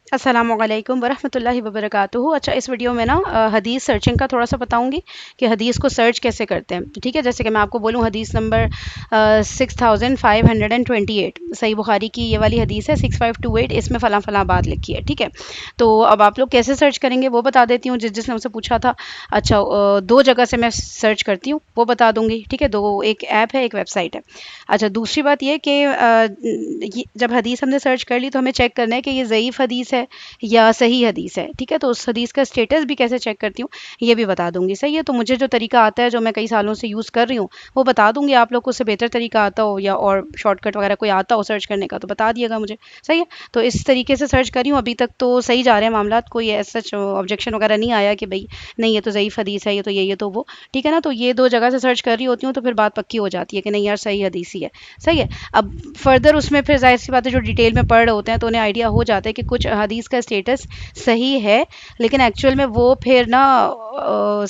السلام علیکم ورحمۃ اللہ وبرکاتہ۔ اچھا، اس ویڈیو میں نا حدیث سرچنگ کا تھوڑا سا بتاؤں گی کہ حدیث کو سرچ کیسے کرتے ہیں، ٹھیک ہے؟ جیسے کہ میں آپ کو بولوں حدیث نمبر 6528، صحیح بخاری کی یہ والی حدیث ہے 6528، اس میں فلاں فلاں بات لکھی ہے، ٹھیک ہے؟ تو اب آپ لوگ کیسے سرچ کریں گے وہ بتا دیتی ہوں، جس نے مجھ سے پوچھا تھا۔ اچھا، دو جگہ سے میں سرچ کرتی ہوں وہ بتا دوں گی، ٹھیک ہے؟ دو، ایک ایپ ہے ایک ویب سائٹ ہے۔ اچھا، دوسری بات یہ کہ جب حدیث ہم نے سرچ کر لی تو ہمیں چیک کرنا ہے کہ یہ ضعیف حدیث ہے یا صحیح حدیث ہے، ٹھیک ہے؟ تو اس حدیث کا اسٹیٹس بھی کیسے چیک کرتی ہوں یہ بھی بتا دوں گی، صحیح ہے؟ تو مجھے جو طریقہ آتا ہے جو میں کئی سالوں سے یوز کر رہی ہوں وہ بتا دوں گی، آپ لوگ کو اس سے بہتر طریقہ آتا ہو یا اور شارٹ کٹ وغیرہ کوئی آتا ہو سرچ کرنے کا تو بتا دیے گا مجھے، صحیح ہے؟ تو اس طریقے سے سرچ کری ہوں، ابھی تک تو صحیح جا رہے ہیں معاملات، کوئی ایسا آبجیکشن وغیرہ نہیں آیا کہ بھئی نہیں یہ تو ضعیف حدیث ہے، یہ تو یہ تو وہ، ٹھیک ہے نا؟ تو یہ دو جگہ سے سرچ کر رہی ہوتی ہوں تو پھر بات پکی ہو جاتی ہے کہ نہیں یار صحیح حدیث ہی ہے، صحیح ہے؟ اب فردر اس میں پھر ظاہر سی بات ہے جو ڈیٹیل میں پڑھ رہے ہوتے ہیں تو انہیں آئیڈیا ہو جاتا ہے کہ کچھ حدیث کا اسٹیٹس صحیح ہے لیکن ایکچوئل میں وہ پھر نا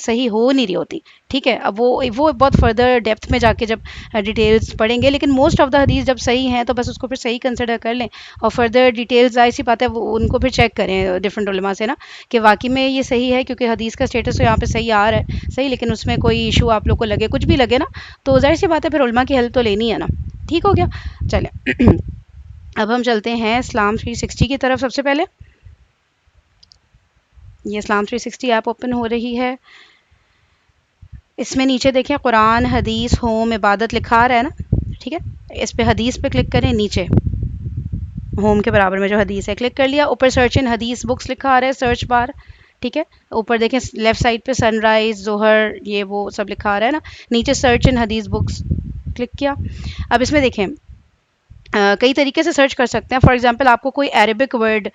صحیح ہو نہیں رہی ہوتی، ٹھیک ہے؟ اب وہ بہت فردر ڈیپتھ میں جا کے جب ڈیٹیلز پڑھیں گے، لیکن موسٹ آف دا حدیث جب صحیح ہیں تو بس اس کو پھر صحیح کنسیڈر کر لیں اور فردر ڈیٹیلز ظاہر سی بات ہے وہ ان کو پھر چیک کریں ڈفرینٹ علماء سے نا کہ واقعی میں یہ صحیح ہے، کیونکہ حدیث کا اسٹیٹس تو یہاں پہ صحیح آ رہا ہے، صحیح، لیکن اس میں کوئی ایشو آپ لوگ کو لگے کچھ بھی لگے نا تو ظاہر سی بات ہے پھر علماء کی ہیلپ تو لینی ہے نا، ٹھیک ہو گیا؟ چلیں اب ہم چلتے ہیں اسلام 360 کی طرف۔ سب سے پہلے یہ اسلام 360 ایپ اوپن ہو رہی ہے، اس میں نیچے دیکھیں قرآن، حدیث، ہوم، عبادت لکھا آ رہا ہے نا، ٹھیک ہے؟ اس پہ حدیث پہ کلک کریں، نیچے ہوم کے برابر میں جو حدیث ہے کلک کر لیا، اوپر سرچ ان حدیث بکس لکھا آ رہا ہے سرچ بار، ٹھیک ہے؟ اوپر دیکھیں لیفٹ سائڈ پہ سن رائز، ظہر، یہ وہ سب لکھا آ رہا ہے نا، نیچے سرچ ان حدیث بکس کلک کیا۔ اب اس میں دیکھیں کئی طریقے سے سرچ کر سکتے ہیں، فار ایگزامپل آپ کو کوئی عربک ورڈ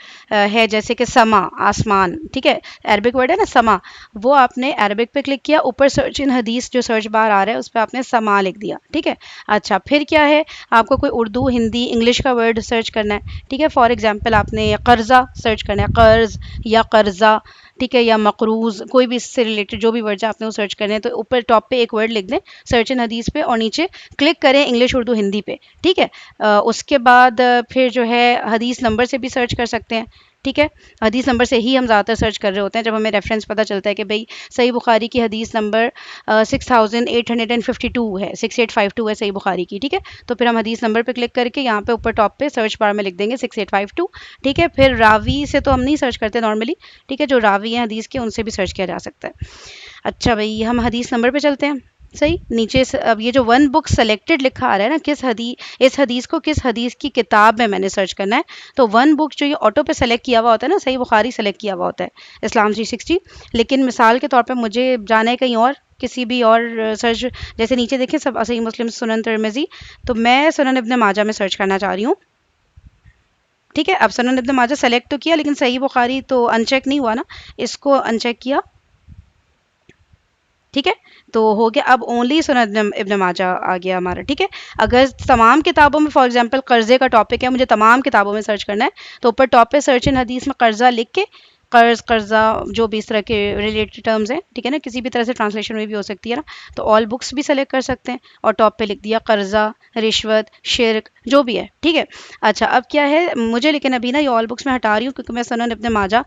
ہے جیسے کہ سما، آسمان، ٹھیک ہے؟ عربک ورڈ ہے نا سما، وہ آپ نے عربک پہ کلک کیا، اوپر سرچ ان حدیث جو سرچ بار آ رہا ہے اس پہ آپ نے سما لکھ دیا، ٹھیک ہے؟ اچھا، پھر کیا ہے، آپ کو کوئی اردو، ہندی، انگلش کا ورڈ سرچ کرنا ہے، ٹھیک ہے؟ فار ایگزامپل آپ نے قرضہ سرچ کرنا ہے، قرض یا قرضہ، ٹھیک ہے؟ یا مقروض، کوئی بھی اس سے ریلیٹڈ جو بھی ورڈ ہے آپ نے وہ سرچ کرنے ہیں، تو اوپر ٹاپ پہ ایک ورڈ لکھ دیں سرچ ان حدیث پہ اور نیچے کلک کریں انگلش، اردو، ہندی پہ، ٹھیک ہے؟ اس کے بعد پھر جو ہے حدیث نمبر سے بھی سرچ کر سکتے ہیں، ٹھیک ہے؟ حدیث نمبر سے ہی ہم زیادہ تر سرچ کر رہے ہوتے ہیں جب ہمیں ریفرنس پتہ چلتا ہے کہ بھئی صحیح بخاری کی حدیث نمبر 6852 ہے، 6852 ہے صحیح بخاری کی، ٹھیک ہے؟ تو پھر ہم حدیث نمبر پہ کلک کر کے یہاں پہ اوپر ٹاپ پہ سرچ بار میں لکھ دیں گے 6852، ٹھیک ہے؟ پھر راوی سے تو ہم نہیں سرچ کرتے نارملی، ٹھیک ہے؟ جو راوی ہیں حدیث کے ان سے بھی سرچ کیا جا سکتا ہے۔ اچھا بھئی، ہم حدیث نمبر پہ چلتے ہیں، صحیح، نیچے اب یہ جو ون بک سلیکٹڈ لکھا آ رہا ہے نا، کس حدیث، اس حدیث کو کس حدیث کی کتاب میں نے سرچ کرنا ہے، تو ون بک جو یہ آٹو پہ سلیکٹ کیا ہوا ہوتا ہے نا، صحیح بخاری سلیکٹ کیا ہوا ہوتا ہے اسلام 360، لیکن مثال کے طور پہ مجھے جانا ہے کہیں اور، کسی بھی اور سرچ، جیسے نیچے دیکھیں سب صحیح مسلم، سنن ترمذی، تو میں سنن ابن ماجہ میں سرچ کرنا چاہ رہی ہوں، ٹھیک ہے؟ اب سنن ابن ماجہ سلیکٹ تو کیا لیکن صحیح بخاری تو ان چیک نہیں ہوا نا، اس کو ان چیک کیا، ٹھیک ہے؟ تو ہو گیا، اب اونلی سنن ابن ماجہ آ گیا ہمارا، ٹھیک ہے؟ اگر تمام کتابوں میں فار ایگزامپل قرضے کا ٹاپک ہے، مجھے تمام کتابوں میں سرچ کرنا ہے تو اوپر ٹاپ پہ سرچ ان حدیث میں قرضہ لکھ کے، قرض، قرضہ، جو بھی اس طرح کے ریلیٹڈ ٹرمز ہیں، ٹھیک ہے نا؟ کسی بھی طرح سے ٹرانسلیشن میں بھی ہو سکتی ہے نا، تو آل بکس بھی سلیکٹ کر سکتے ہیں اور ٹاپ پہ لکھ دیا قرضہ، رشوت، شرک، جو بھی ہے، ٹھیک ہے؟ اچھا، اب کیا ہے مجھے، لیکن ابھی نا یہ آل بکس میں ہٹا رہی ہوں کیونکہ میں سنن ابن ماجہ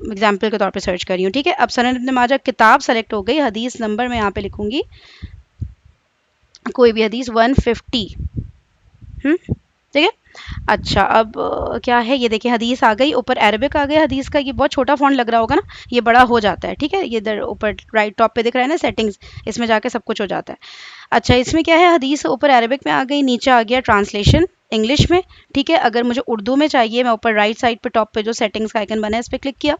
اگزامپل کے طور پہ سرچ کر رہی ہوں، ٹھیک ہے؟ اب سنن ابن ماجہ کتاب سلیکٹ ہو گئی، حدیث نمبر میں یہاں پہ لکھوں گی کوئی بھی حدیث 150، ٹھیک ہے؟ اچھا، اب کیا ہے، یہ دیکھیں حدیث آ گئی، اوپر عربک آ گیا حدیث کا، یہ بہت چھوٹا فونٹ لگ رہا ہوگا نا، یہ بڑا ہو جاتا ہے، ٹھیک ہے؟ یہ ادھر اوپر رائٹ ٹاپ پہ دکھ رہا ہے نا سیٹنگز، اس میں جا کے سب کچھ ہو جاتا ہے۔ اچھا، اس میں کیا ہے، حدیث اوپر عربک میں آ گئی، نیچے آ گیا ٹرانسلیشن انگلش میں، ٹھیک ہے؟ اگر مجھے اردو میں چاہیے، میں اوپر رائٹ سائڈ پہ ٹاپ پہ جو سیٹنگز کا آئکن بنا ہے اس پہ کلک کیا،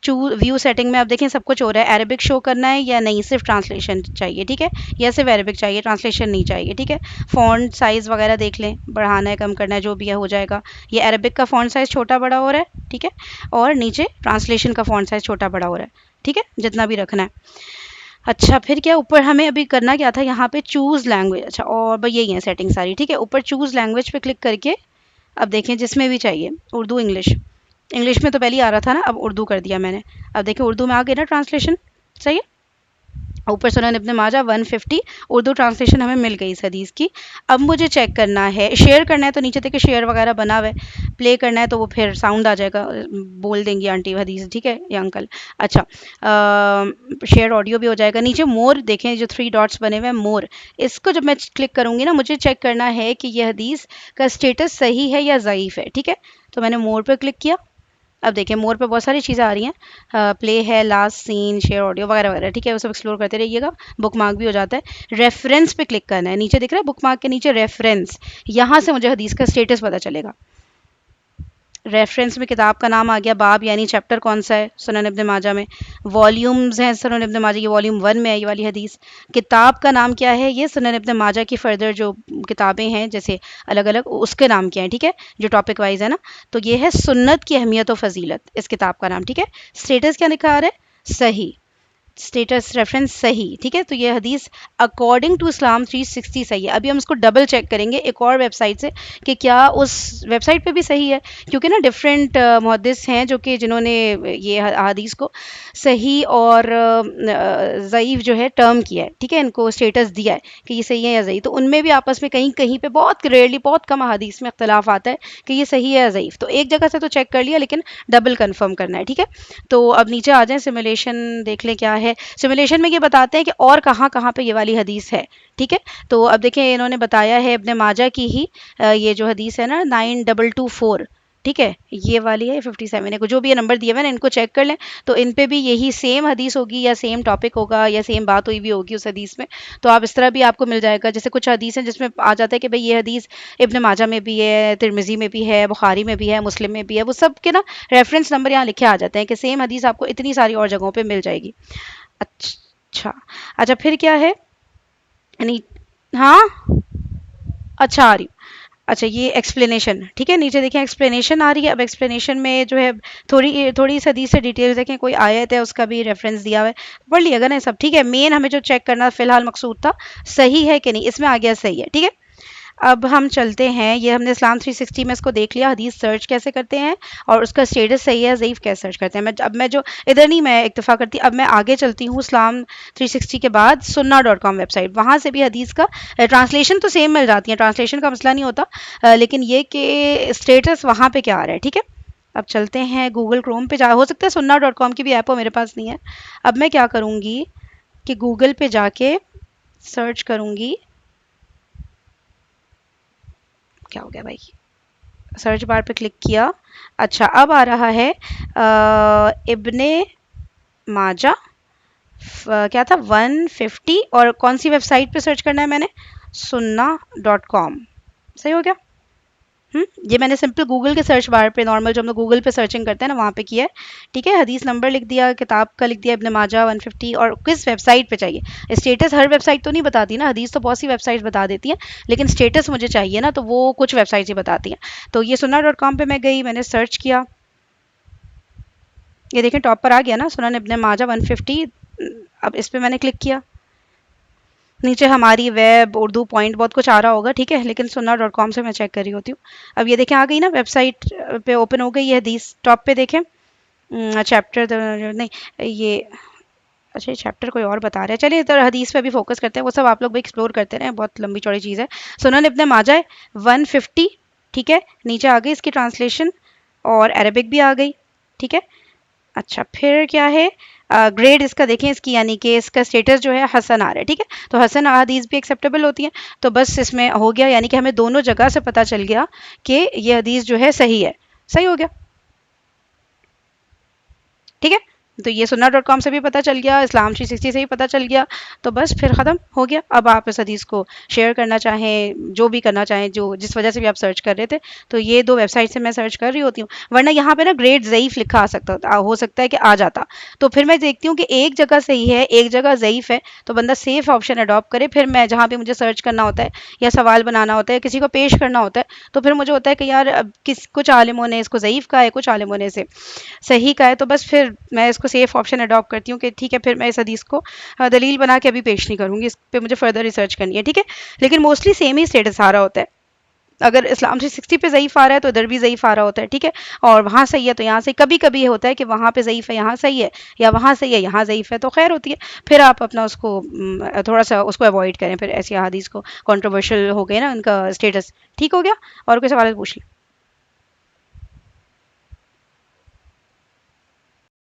ویو سیٹنگ میں اب دیکھیں سب کچھ ہو رہا ہے، عربک شو کرنا ہے یا نہیں، صرف ٹرانسلیشن چاہیے، ٹھیک ہے؟ یا صرف عربک چاہیے، ٹرانسلیشن نہیں چاہیے، ٹھیک ہے؟ فونٹ سائز وغیرہ دیکھ لیں، بڑھانا ہے کم کرنا ہے جو بھی ہے ہو جائے گا، یہ عربک کا فونٹ سائز چھوٹا بڑا ہو رہا ہے، ٹھیک ہے؟ اور نیچے ٹرانسلیشن کا فونٹ سائز چھوٹا بڑا ہو رہا ہے، ٹھیک ہے؟ جتنا بھی رکھنا ہے۔ اچھا، پھر کیا، اوپر ہمیں ابھی کرنا کیا تھا، یہاں پہ چوز لینگویج، اچھا، اور بھائی یہی ہے سیٹنگ ساری، ٹھیک ہے؟ اوپر چوز لینگویج پہ کلک کر کے اب دیکھیں جس میں بھی چاہیے، اردو، انگلش، انگلش میں تو پہلے ہی آ رہا تھا نا، اب اردو کر دیا میں نے، اب دیکھیں اردو میں آ گئی نا ٹرانسلیشن، صحیح ہے؟ اوپر سنن ابن ماجہ 150 اردو ٹرانسلیشن ہمیں مل گئی اس حدیث کی. اب مجھے چیک کرنا ہے، شیئر کرنا ہے تو نیچے دیکھیں شیئر وغیرہ بنا ہوا ہے، پلے کرنا ہے تو وہ پھر ساؤنڈ آ جائے گا، بول دیں گی آنٹی حدیث، ٹھیک ہے یا انکل. اچھا شیئر آڈیو بھی ہو جائے گا. نیچے مور دیکھیں جو 3 ڈاٹس بنے ہوئے ہیں، مور، اس کو جب میں کلک کروں گی نا مجھے چیک کرنا ہے کہ یہ حدیث کا اسٹیٹس صحیح ہے یا ضعیف ہے. ٹھیک ہے، تو میں نے مور پہ کلک کیا. اب دیکھیں مور پہ بہت ساری چیزیں آ رہی ہیں، پلے ہے، لاسٹ سین، شیئر آڈیو وغیرہ وغیرہ. ٹھیک ہے، وہ سب ایکسپلور کرتے رہیے گا. بک مارک بھی ہو جاتا ہے. ریفرنس پہ کلک کرنا ہے، نیچے دکھ رہا ہے بک مارک کے نیچے ریفرنس، یہاں سے مجھے حدیث کا اسٹیٹس پتہ چلے گا. ریفرنس میں کتاب کا نام آ گیا، باب یعنی چیپٹر کون سا ہے سنن ابن ماجہ میں، والیومز ہیں سنن ابن ماجہ، یہ والیوم 1 میں ہے یہ والی حدیث. کتاب کا نام کیا ہے، یہ سنن ابن ماجہ کی فردر جو کتابیں ہیں جیسے الگ الگ اس کے نام کیا ہیں. ٹھیک ہے، جو ٹاپک وائز ہے نا، تو یہ ہے سنت کی اہمیت و فضیلت، اس کتاب کا نام. ٹھیک ہے، اسٹیٹس کیا دکھا رہا ہے، صحیح، اسٹیٹس ریفرنس صحیح. ٹھیک ہے، تو یہ حدیث اکارڈنگ ٹو اسلام 360 صحیح ہے. ابھی ہم اس کو ڈبل چیک کریں گے ایک اور ویب سائٹ سے کہ کیا اس ویب سائٹ پہ بھی صحیح ہے، کیونکہ نا ڈفرینٹ محدث ہیں جو کہ جنہوں نے یہ حدیث کو صحیح اور ضعیف جو ہے ٹرم کیا ہے. ٹھیک ہے، ان کو اسٹیٹس دیا ہے کہ یہ صحیح ہے یا ضعیف. تو ان میں بھی آپس میں کہیں کہیں پہ بہت ریئرلی بہت کم حدیث میں اختلاف آتا ہے کہ یہ صحیح ہے یا ضعیف. تو ایک جگہ سے تو چیک کر لیا لیکن ڈبل کنفرم کرنا ہے. ٹھیک ہے، تو اب نیچے آ جائیں، سیمولیشن دیکھ لیں کیا ہے. سیمولیشن میں یہ بتاتے ہیں کہ اور کہاں کہاں پہ یہ والی حدیث ہے. ٹھیک ہے، تو اب دیکھیں انہوں نے بتایا ہے ابن ماجہ کی ہی یہ جو حدیث ہے نا 9224. ٹھیک ہے، یہ والی ہے 57 ہے، جو بھی یہ نمبر دیے ہوئے نا ان کو چیک کر لیں تو ان پہ بھی یہی سیم حدیث ہوگی یا سیم ٹاپک ہوگا یا سیم بات ہوئی بھی ہوگی اس حدیث میں. تو آپ اس طرح بھی آپ کو مل جائے گا. جیسے کچھ حدیث ہیں جس میں آ جاتا ہے کہ بھئی یہ حدیث ابن ماجہ میں بھی ہے، ترمذی میں بھی ہے، بخاری میں بھی ہے، مسلم میں بھی ہے، وہ سب کے نا ریفرنس نمبر یہاں لکھے آ جاتے ہیں کہ سیم حدیث آپ کو اتنی ساری اور جگہوں پہ مل جائے گی. اچھا اچھا، پھر کیا ہے، یعنی ہاں اچھا آ رہی. اچھا یہ ایکسپلینیشن، ٹھیک ہے، نیچے دیکھیں ایکسپلینیشن آ رہی ہے. اب ایکسپلینیشن میں جو ہے تھوڑی سی حدیث سے ڈیٹیل دیکھیں، کوئی آیت ہے اس کا بھی ریفرنس دیا ہوا ہے، پڑھ لیے گا نا سب. ٹھیک ہے، مین ہمیں جو چیک کرنا فی الحال مقصود تھا صحیح ہے کہ نہیں، اس میں آ گیا صحیح ہے. ٹھیک ہے، اب ہم چلتے ہیں، یہ ہم نے اسلام 360 میں اس کو دیکھ لیا، حدیث سرچ کیسے کرتے ہیں اور اس کا اسٹیٹس صحیح ہے ضعیف کیسے سرچ کرتے ہیں. اب میں جو ادھر نہیں میں اکتفا کرتی، اب میں آگے چلتی ہوں اسلام 360 کے بعد سننا.com ویب سائٹ. وہاں سے بھی حدیث کا ٹرانسلیشن تو سیم مل جاتی ہیں، ٹرانسلیشن کا مسئلہ نہیں ہوتا، لیکن یہ کہ اسٹیٹس وہاں پہ کیا آ رہا ہے. ٹھیک ہے، اب چلتے ہیں گوگل کروم پہ. ہو سکتا ہے سننا.com کی بھی ایپ ہو، میرے پاس نہیں ہے. اب میں کیا کروں گی کہ گوگل پہ جا کے سرچ کروں گی. کیا ہو گیا بھائی، سرچ بار پہ کلک کیا. اچھا اب آ رہا ہے ابن ماجہ، کیا تھا 150، اور کون سی ویب سائٹ پہ سرچ کرنا ہے میں نے، سننا.com. صحیح ہو گیا. یہ میں نے سمپل گوگل کے سرچ بار پہ نارمل جو ہم لوگ گوگل پہ سرچنگ کرتے ہیں نا وہاں پہ کیا ہے. ٹھیک ہے، حدیث نمبر لکھ دیا، کتاب کا لکھ دیا ابن ماجہ 150، اور کس ویب سائٹ پہ چاہیے. اسٹیٹس ہر ویب سائٹ تو نہیں بتاتی نا، حدیث تو بہت سی ویب سائٹ بتا دیتی ہیں، لیکن اسٹیٹس مجھے چاہیے نا، تو وہ کچھ ویب سائٹس ہی بتاتی ہیں. تو یہ سننا.com پہ میں گئی، میں نے سرچ کیا. یہ دیکھیں ٹاپ پر آ گیا نا سنن ابن ماجہ 150. اب اس پہ میں نے کلک کیا، نیچے ہماری ویب اردو پوائنٹ بہت کچھ آ رہا ہوگا. ٹھیک ہے، لیکن سننا.com سے میں چیک کر رہی ہوتی ہوں. اب یہ دیکھیں آ گئی نا ویب سائٹ پہ اوپن ہو گئی یہ حدیث. ٹاپ پہ دیکھیں چیپٹر نہیں یہ، اچھا یہ چیپٹر کوئی اور بتا رہا ہے. چلیے ادھر حدیث پہ بھی فوکس کرتے ہیں، وہ سب آپ لوگ بھی ایکسپلور کرتے رہیں، بہت لمبی چوڑی چیز ہے. سنن ابن ماجہ 150. ٹھیک ہے، نیچے آ گئی اس کی ٹرانسلیشن اور عربک بھی آ گئی. ٹھیک ہے، اچھا پھر کیا ہے گریڈ اس کا دیکھیں، اس کی یعنی کہ اس کا اسٹیٹس جو ہے حسن آ رہا ہے. ٹھیک ہے، تو حسن حدیث بھی ایکسیپٹیبل ہوتی ہیں. تو بس اس میں ہو گیا، یعنی کہ ہمیں دونوں جگہ سے پتہ چل گیا کہ یہ حدیث جو ہے صحیح ہے. صحیح ہو گیا. ٹھیک ہے، تو یہ سننا.com سے بھی پتہ چل گیا، اسلام 360 سے بھی پتہ چل گیا. تو بس پھر ختم ہو گیا. اب آپ اس حدیث کو شیئر کرنا چاہیں، جو بھی کرنا چاہیں، جو جس وجہ سے بھی آپ سرچ کر رہے تھے، تو یہ 2 ویب سائٹ سے میں سرچ کر رہی ہوتی ہوں. ورنہ یہاں پہ نا گریڈ ضعیف لکھا آ سکتا ہو سکتا ہے کہ آ جاتا. تو پھر میں دیکھتی ہوں کہ ایک جگہ صحیح ہے ایک جگہ ضعیف ہے، تو بندہ سیف آپشن اڈاپٹ کرے. پھر میں جہاں پہ مجھے سرچ کرنا ہوتا ہے یا سوال بنانا ہوتا ہے، کسی کو پیش کرنا ہوتا ہے، تو پھر مجھے ہوتا ہے کہ یار اب کچھ عالموں نے اس کو ضعیف کہا ہے، کچھ عالموں نے اسے صحیح کا ہے. تو بس پھر میں اس کو سیف آپشن اڈاپٹ کرتی ہوں کہ ٹھیک ہے، پھر میں اس حدیث کو دلیل بنا کے ابھی پیش نہیں کروں گی، اس پہ مجھے فردر ریسرچ کرنی ہے. ٹھیک ہے، لیکن موسٹلی سیم ہی اسٹیٹس آ رہا ہوتا ہے. اگر اسلام 360 پہ ضعیف آ رہا ہے تو ادھر بھی ضعیف آ رہا ہوتا ہے، ٹھیک ہے، اور وہاں صحیح ہے تو یہاں سے کبھی کبھی یہ ہوتا ہے کہ وہاں پہ ضعیف ہے یہاں صحیح ہے، یا وہاں صحیح ہے یہاں ضعیف ہے، تو خیر ہوتی ہے. پھر آپ اپنا اس کو تھوڑا سا اس کو اوائڈ کریں، پھر ایسی احادیث کو، کنٹروورشل ہو گئے نا ان کا اسٹیٹس. ٹھیک ہو گیا؟ اور کوئی سوال ہے تو پوچھ لیں.